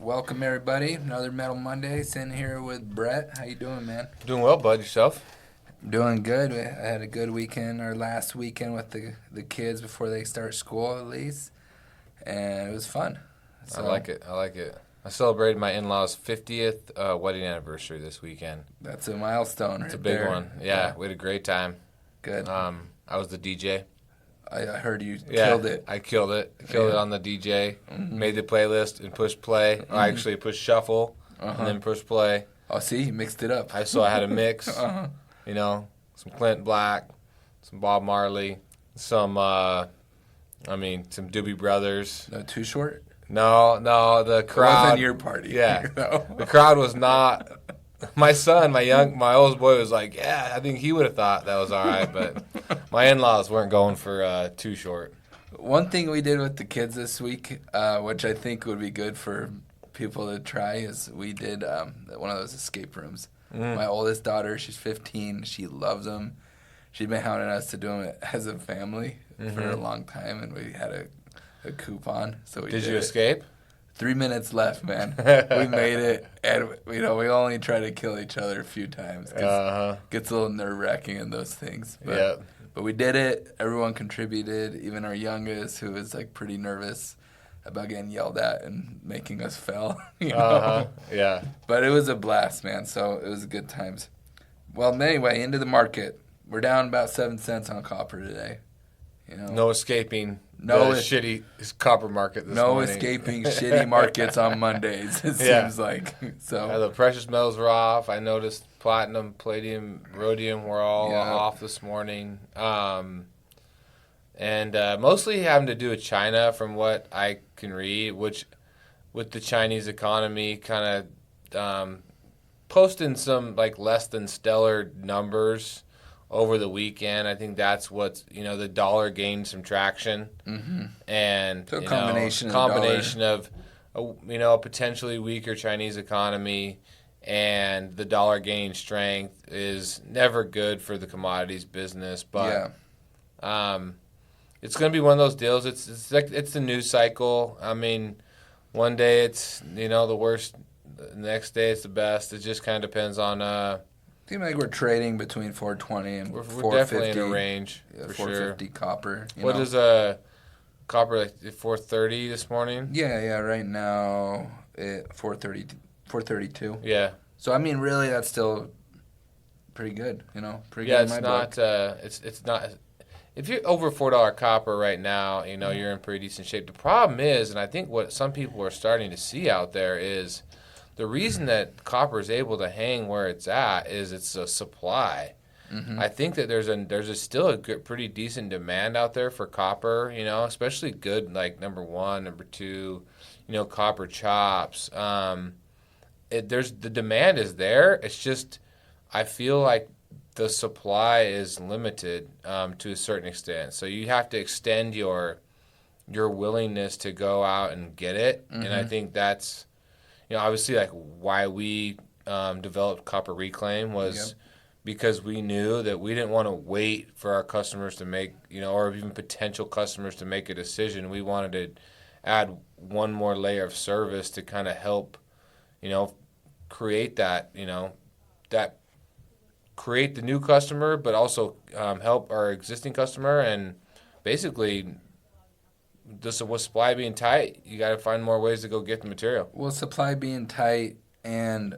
Welcome everybody. Another Metal Monday. Sitting here with Brett. How you doing, man? Doing well, bud. Yourself? Doing good. I had a good weekend. Our last weekend with the kids before they start school, at least, and it was fun. I like it. I celebrated my in-laws' 50th wedding anniversary this weekend. That's a milestone. It's right a big there. one. Yeah, we had a great time. Good. I was the DJ. I heard you Yeah, killed it. I killed it. Killed it on the DJ. Made the playlist and pushed play. I actually pushed shuffle and then pushed play. Oh, see, you mixed it up. I had a mix. You know, some Clint Black, some Bob Marley, some Doobie Brothers. No, Too Short. No, the crowd. It wasn't your party. Yeah, No. the crowd was not. My son, my oldest boy, was like, yeah, I think he would have thought that was all right, but my in-laws weren't going for Too Short. One thing we did with the kids this week, which I think would be good for people to try, is we did one of those escape rooms. My oldest daughter, she's 15. She loves them. She's been hounding us to do them as a family for a long time, and we had a coupon, so we did you it. escape? 3 minutes left, man. We made it, and we only try to kill each other a few times. It gets a little nerve-wracking in those things. But, but we did it. Everyone contributed, even our youngest, who was like pretty nervous about getting yelled at and making us fail. Yeah. But it was a blast, man. So it was good times. Well, anyway, into the market. We're down about 7 cents on copper today. No escaping the shitty copper market this morning. No escaping shitty markets on Mondays, it seems like. So the precious metals were off. I noticed platinum, palladium, rhodium were all off this morning. And mostly having to do with China from what I can read, which with the Chinese economy kind of posting some like less than stellar numbers over the weekend. I think that's what's, the dollar gained some traction. And so a combination of a potentially weaker Chinese economy and the dollar gain strength is never good for the commodities business. But it's going to be one of those deals. It's like it's the news cycle. I mean, one day it's the worst, the next day it's the best. It just kind of depends on. Seems like we're trading between 420 and we're 450. Definitely in a range for 450 sure. copper. What is copper like 430 this morning? Yeah. Right now, 432. Yeah. So I mean, really, that's still pretty good. Pretty good. Yeah, it's not. It's not. If you're over $4 copper right now, you're in pretty decent shape. The problem is, and I think what some people are starting to see out there is. The reason that copper is able to hang where it's at is it's a supply. I think that there's still a good, pretty decent demand out there for copper, especially good like number one, number two, copper chops. The demand is there. It's just I feel like the supply is limited to a certain extent. So you have to extend your willingness to go out and get it, and I think that's. Obviously, like why we developed Copper Reclaim was because we knew that we didn't want to wait for our customers to make, or even potential customers to make a decision. We wanted to add one more layer of service to kind of help, create that, create the new customer, but also help our existing customer. And basically, just with supply being tight, you got to find more ways to go get the material. Well, supply being tight, and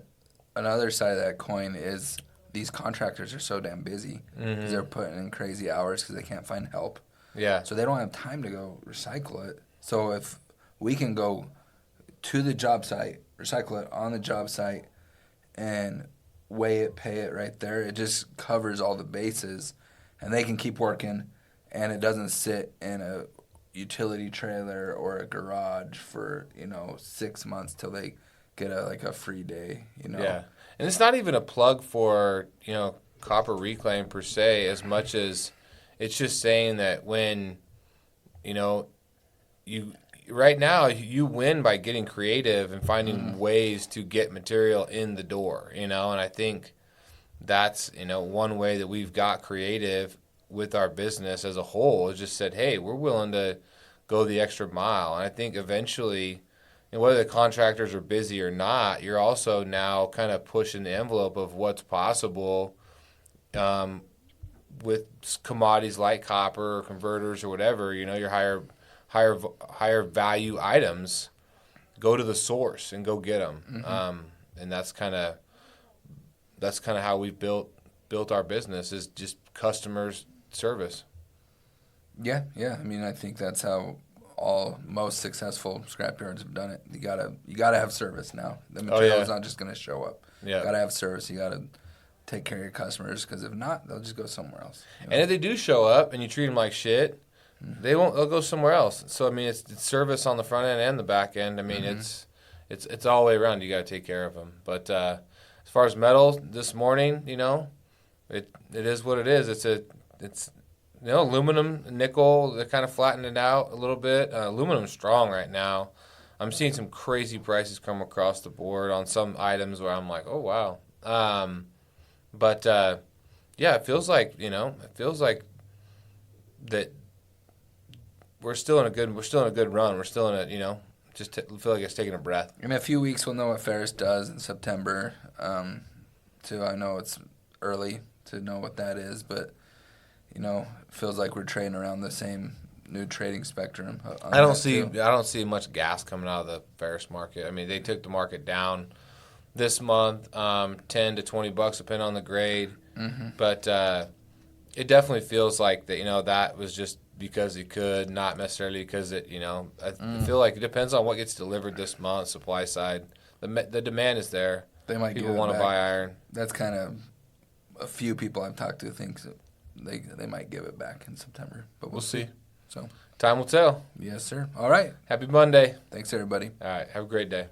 another side of that coin is these contractors are so damn busy because they're putting in crazy hours because they can't find help. Yeah. So they don't have time to go recycle it. So if we can go to the job site, recycle it on the job site, and weigh it, pay it right there, it just covers all the bases, and they can keep working, and it doesn't sit in a utility trailer or a garage for 6 months till they get a free day. Yeah, and it's not even a plug for Copper Reclaim per se, as much as it's just saying that when you right now you win by getting creative and finding ways to get material in the door. And I think that's one way that we've got creative with our business as a whole. Is just said, hey, we're willing to go the extra mile. And I think eventually, and whether the contractors are busy or not, you're also now kind of pushing the envelope of what's possible with commodities like copper or converters or whatever. Your higher value items, go to the source and go get them. Mm-hmm. And that's kind of how we've built our business, is just customers service. Yeah. I mean, I think that's how most successful scrapyards have done it. You gotta have service now. The material is not just gonna show up. Yeah. You gotta have service. You gotta take care of your customers, because if not, they'll just go somewhere else. And if they do show up and you treat them like shit, they won't. They'll go somewhere else. So I mean, it's service on the front end and the back end. I mean, it's all the way around. You got to take care of them. But as far as metal this morning, it is what it is. It's aluminum, nickel. They're kind of flattening it out a little bit. Aluminum's strong right now. I'm seeing some crazy prices come across the board on some items where I'm like, oh wow. But it feels like that we're still in a good run. We're still in a feel like it's taking a breath. In a few weeks, we'll know what Ferris does in September. Too, I know it's early to know what that is, but it feels like we're trading around the same new trading spectrum. I don't see much gas coming out of the Ferris market. I mean, they took the market down this month, $10 to $20 depending on the grade. Mm-hmm. But it definitely feels like that. That was just because it could, not necessarily because it. I feel like it depends on what gets delivered this month. Supply side, the demand is there. People want to buy iron. That's kind of a few people I've talked to think they might give it back in September, but we'll see. So time will tell. Yes, sir. All right. Happy Monday. Thanks, everybody. All right. Have a great day.